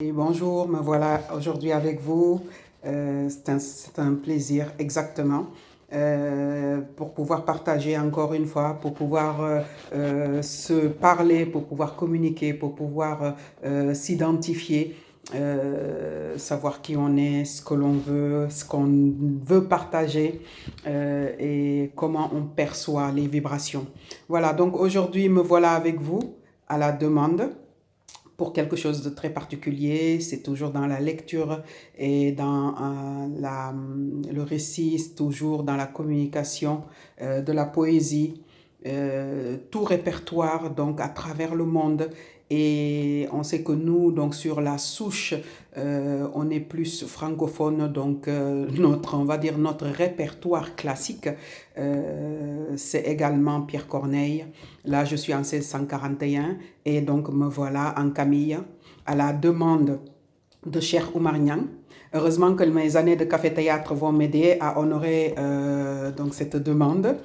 Et bonjour, me voilà aujourd'hui avec vous. C'est un plaisir exactement pour pouvoir partager encore une fois, pour pouvoir se parler, pour pouvoir communiquer, pour pouvoir s'identifier, savoir qui on est, ce que l'on veut, ce qu'on veut partager et comment on perçoit les vibrations. Voilà, donc aujourd'hui me voilà avec vous à la demande pour quelque chose de très particulier. C'est toujours dans la lecture et dans le récit, c'est toujours dans la communication de la poésie, tout répertoire donc à travers le monde. Et on sait que nous, donc sur la souche, on est plus francophone, donc on va dire notre répertoire classique, c'est également Pierre Corneille. Là, je suis en 1641 et donc me voilà en Camille à la demande de Cheikh Oumar Niang. Heureusement que mes années de café-théâtre vont m'aider à honorer donc cette demande.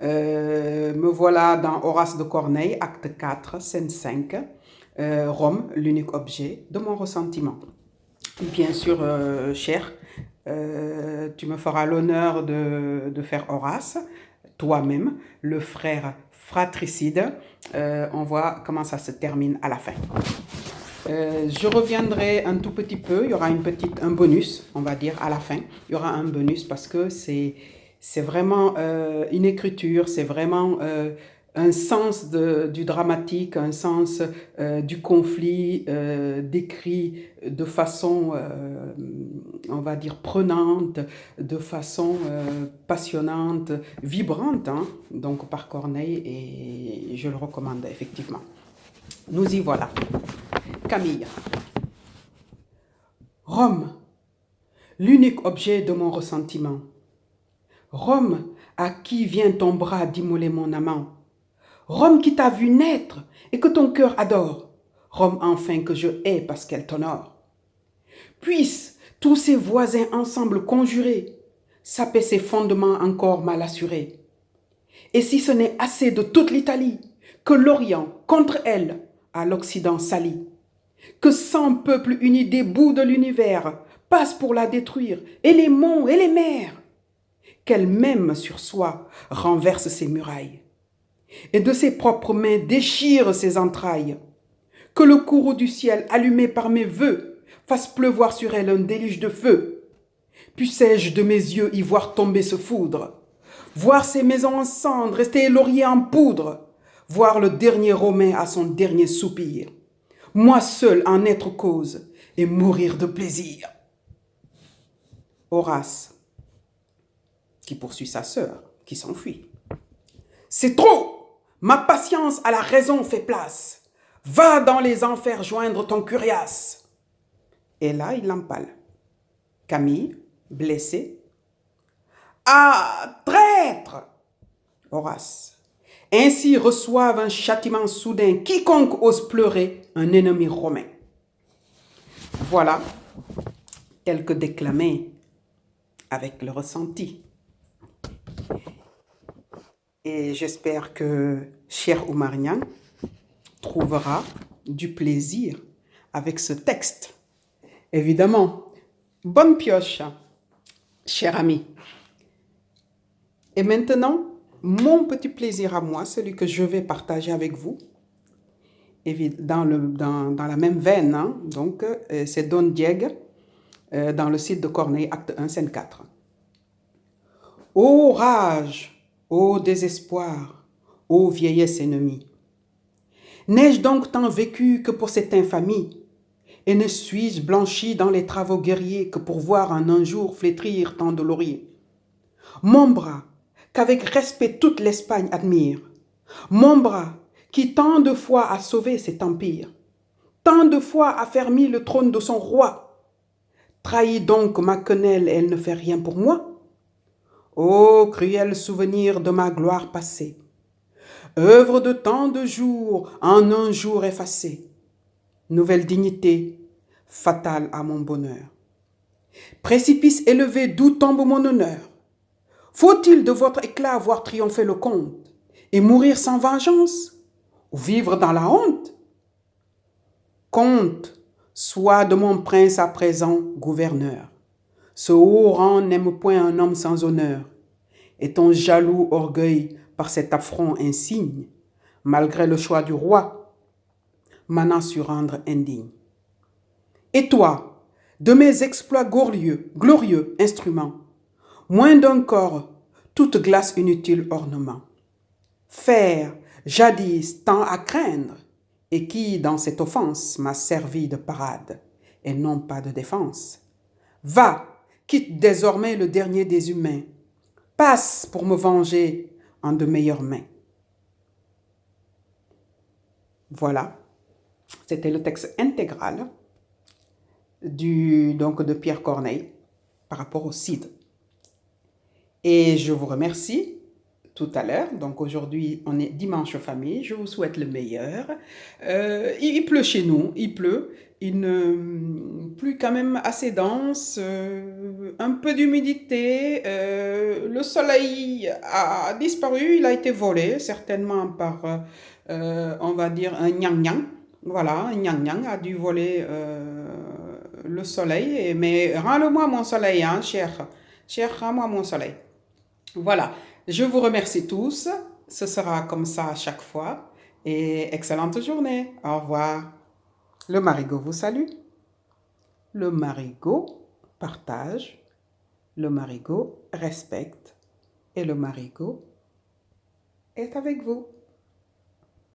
Me voilà dans Horace de Corneille, acte 4, scène 5, Rome, l'unique objet de mon ressentiment. Bien sûr, cher, tu me feras l'honneur de faire Horace, toi-même, le frère fratricide. On voit comment ça se termine à la fin. Je reviendrai un tout petit peu, il y aura un bonus, on va dire, à la fin. Il y aura un bonus parce que c'est vraiment une écriture, c'est vraiment un sens du dramatique, un sens du conflit décrit de façon, on va dire, prenante, de façon passionnante, vibrante, hein, donc par Corneille, et je le recommande effectivement. Nous y voilà. Camille. Rome, l'unique objet de mon ressentiment. Rome, à qui vient ton bras d'immoler mon amant. Rome qui t'a vu naître et que ton cœur adore. Rome enfin que je hais parce qu'elle t'honore. Puissent tous ses voisins ensemble conjurer, saper ses fondements encore mal assurés. Et si ce n'est assez de toute l'Italie, que l'Orient, contre elle, à l'Occident s'allie. Que 100 peuples unis des bouts de l'univers passent pour la détruire, et les monts et les mers. Qu'elle même sur soi renverse ses murailles, et de ses propres mains déchire ses entrailles. Que le courroux du ciel, allumé par mes vœux, fasse pleuvoir sur elle un déluge de feu. Puissais-je de mes yeux y voir tomber ce foudre, voir ces maisons en cendres, rester lauriers en poudre, voir le dernier Romain à son dernier soupir, moi seul en être cause et mourir de plaisir. Horace, qui poursuit sa sœur, qui s'enfuit. C'est trop! Ma patience à la raison fait place. Va dans les enfers joindre ton curiace. Et là, il l'empale. Camille, blessée. Ah, traître! Horace. Ainsi reçoivent un châtiment soudain quiconque ose pleurer un ennemi romain. Voilà, tel que déclamé avec le ressenti. Et j'espère que Cheikh Oumar Niang trouvera du plaisir avec ce texte. Évidemment, bonne pioche, cher ami. Et maintenant, mon petit plaisir à moi, celui que je vais partager avec vous, dans la même veine, hein, donc c'est Don Diego, dans le site de Corneille, acte 1, scène 4. Ô rage, ô désespoir, ô vieillesse ennemie, n'ai-je donc tant vécu que pour cette infamie, et ne suis-je blanchi dans les travaux guerriers que pour voir en un jour flétrir tant de lauriers. Mon bras, qu'avec respect toute l'Espagne admire, mon bras, qui tant de fois a sauvé cet empire, tant de fois a fermi le trône de son roi, trahit donc ma quenelle et elle ne fait rien pour moi. Ô cruel souvenir de ma gloire passée, œuvre de tant de jours en un jour effacé, nouvelle dignité, fatale à mon bonheur. Précipice élevé d'où tombe mon honneur. Faut-il de votre éclat voir triompher le comte et mourir sans vengeance ou vivre dans la honte? Comte, Sois de mon prince à présent gouverneur. Ce haut rang n'aime point un homme sans honneur. Et ton jaloux orgueil par cet affront insigne, malgré le choix du roi, m'en su rendre indigne. Et toi, de mes exploits glorieux instruments, moins d'un corps, toute glace inutile ornement. Faire, jadis, tant à craindre, et qui, dans cette offense, m'a servi de parade, et non pas de défense. Va, quitte désormais le dernier des humains, passe pour me venger en de meilleures mains. Voilà, c'était le texte intégral de Pierre Corneille par rapport au Cid. Et je vous remercie tout à l'heure. Donc aujourd'hui, on est dimanche famille. Je vous souhaite le meilleur. Il pleut chez nous, il pleut. Une pluie quand même assez dense, un peu d'humidité. Le soleil a disparu, il a été volé, certainement par, on va dire, un nyang-nyang. Voilà, un nyang-nyang a dû voler le soleil. Mais rends-le-moi mon soleil, hein, cher. Cher, rends-moi mon soleil. Voilà, je vous remercie tous. Ce sera comme ça à chaque fois. Et excellente journée. Au revoir. Le marigot vous salue. Le marigot partage. Le marigot respecte. Et le marigot est avec vous.